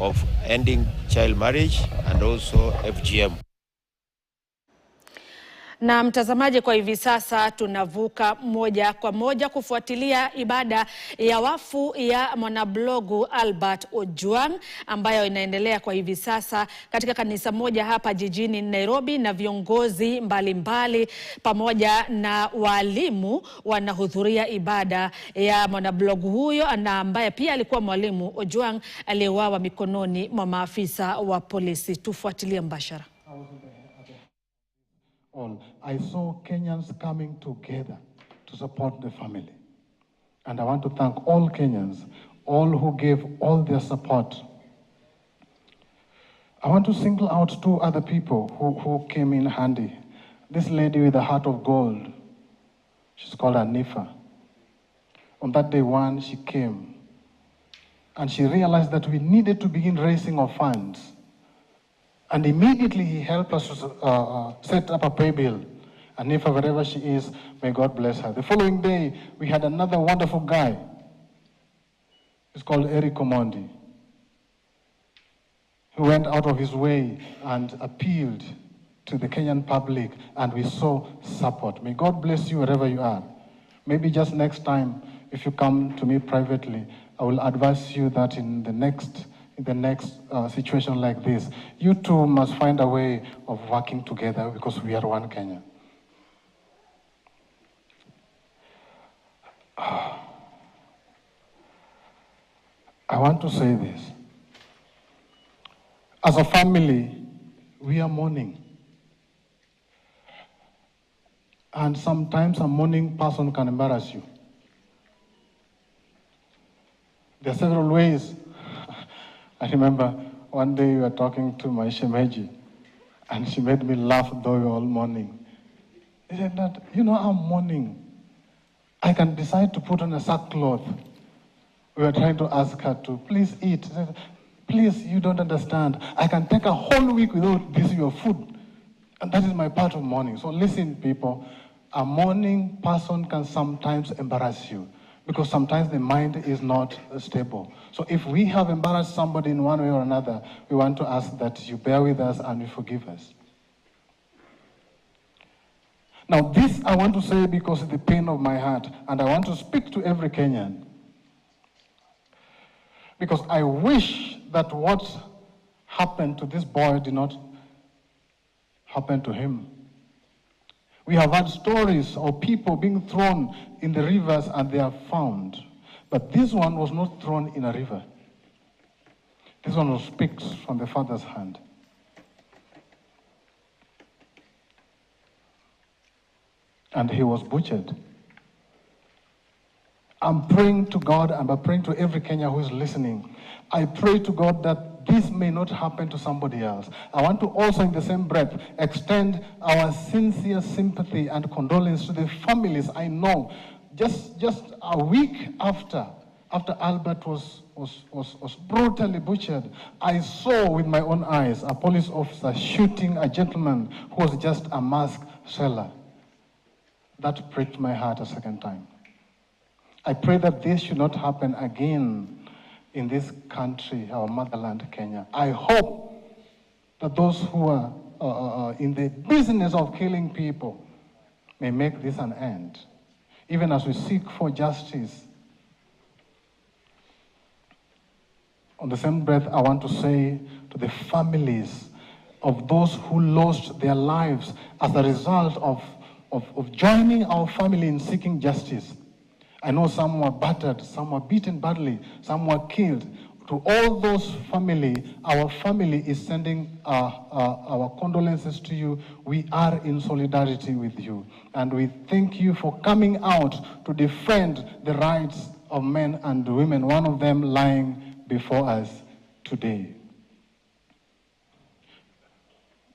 of ending child marriage and also FGM. Na mtazamaji, kwa hivi sasa tunavuka moja kwa moja kufuatilia ibada ya wafu ya mwanablogu Albert Ojwang ambayo inaendelea kwa hivi sasa katika kanisa moja hapa jijini Nairobi, na viongozi mbalimbali pamoja na walimu wanahudhuria ibada ya mwanablogu huyo, na ambaye pia alikuwa mwalimu Ojwang aliyeuawa mikononi mwa maafisa wa polisi. Tufuatilie mbashara. I saw Kenyans coming together to support the family. And I want to thank all Kenyans, all who gave all their support. I want to single out two other people who came in handy. This lady with a heart of gold, she's called Anifa. On that day one, she came and she realized that we needed to begin raising our funds. And immediately he helped us to set up a pay bill. And if wherever she is, may God bless her. The following day, we had another wonderful guy. He's called Eric Omondi. He went out of his way and appealed to the Kenyan public, and we saw support. May God bless you wherever you are. Maybe just next time, if you come to me privately, I will advise you that in the next situation like this, you two must find a way of working together because we are one Kenya. I want to say this. As a family, we are mourning. And sometimes a mourning person can embarrass you. There are several ways. I remember one day we were talking to my shemeji, and she made me laugh though we were all mourning. She said that, you know, I'm mourning. I can decide to put on a sackcloth. We were trying to ask her to please eat. She said, please, you don't understand. I can take a whole week without this your food. And that is my part of mourning. So listen, people, a mourning person can sometimes embarrass you, because sometimes the mind is not stable. So if we have embarrassed somebody in one way or another, we want to ask that you bear with us and you forgive us. Now this I want to say because of the pain of my heart, and I want to speak to every Kenyan. Because I wish that what happened to this boy did not happen to him. We have had stories of people being thrown in the rivers and they are found. But this one was not thrown in a river. This one was picked from the Father's hand. And he was butchered. I'm praying to God, and I'm praying to every Kenyan who is listening. I pray to God that this may not happen to somebody else. I want to also, in the same breath, extend our sincere sympathy and condolence to the families. I know, just a week after Albert was brutally butchered, I saw with my own eyes a police officer shooting a gentleman who was just a mask seller. That pricked my heart a second time. I pray that this should not happen again in this country, our motherland, Kenya. I hope that those who are in the business of killing people may make this an end, even as we seek for justice. On the same breath, I want to say to the families of those who lost their lives as a result of joining our family in seeking justice. I know some were battered, some were beaten badly, some were killed. To all those family, our family is sending our condolences to you. We are in solidarity with you. And we thank you for coming out to defend the rights of men and women, one of them lying before us today.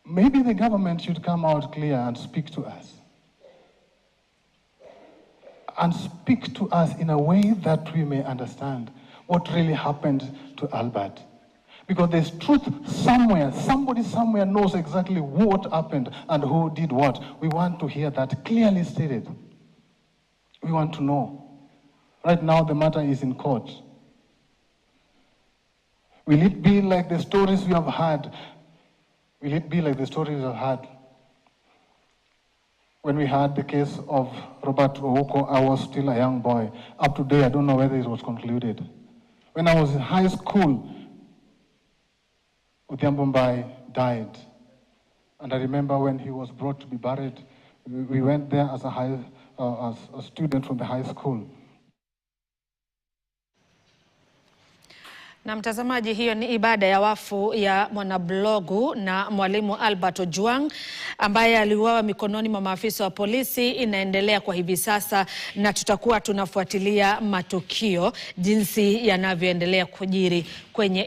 Maybe the government should come out clear and speak to us. And speak to us in a way that we may understand what really happened to Albert. Because there's truth somewhere. Somebody somewhere knows exactly what happened and who did what. We want to hear that clearly stated. We want to know. Right now, the matter is in court. Will it be like the stories we have had? Will it be like the stories we have had? When we had the case of Albert Ojwang, I was still a young boy. Up to date, I don't know whether it was concluded. When I was in high school, Odhiambo died. And I remember when he was brought to be buried, we went there as a student from the high school. Na mtazamaji, hiyo ni ibada ya wafu ya mwanablogu na mwalimu Albert Ojwang ambaye aliuawa mikononi mwa maafisa wa polisi. Inaendelea kwa hivi sasa na tutakuwa tunafuatilia matukio jinsi yanavyoendelea kujiri kwenye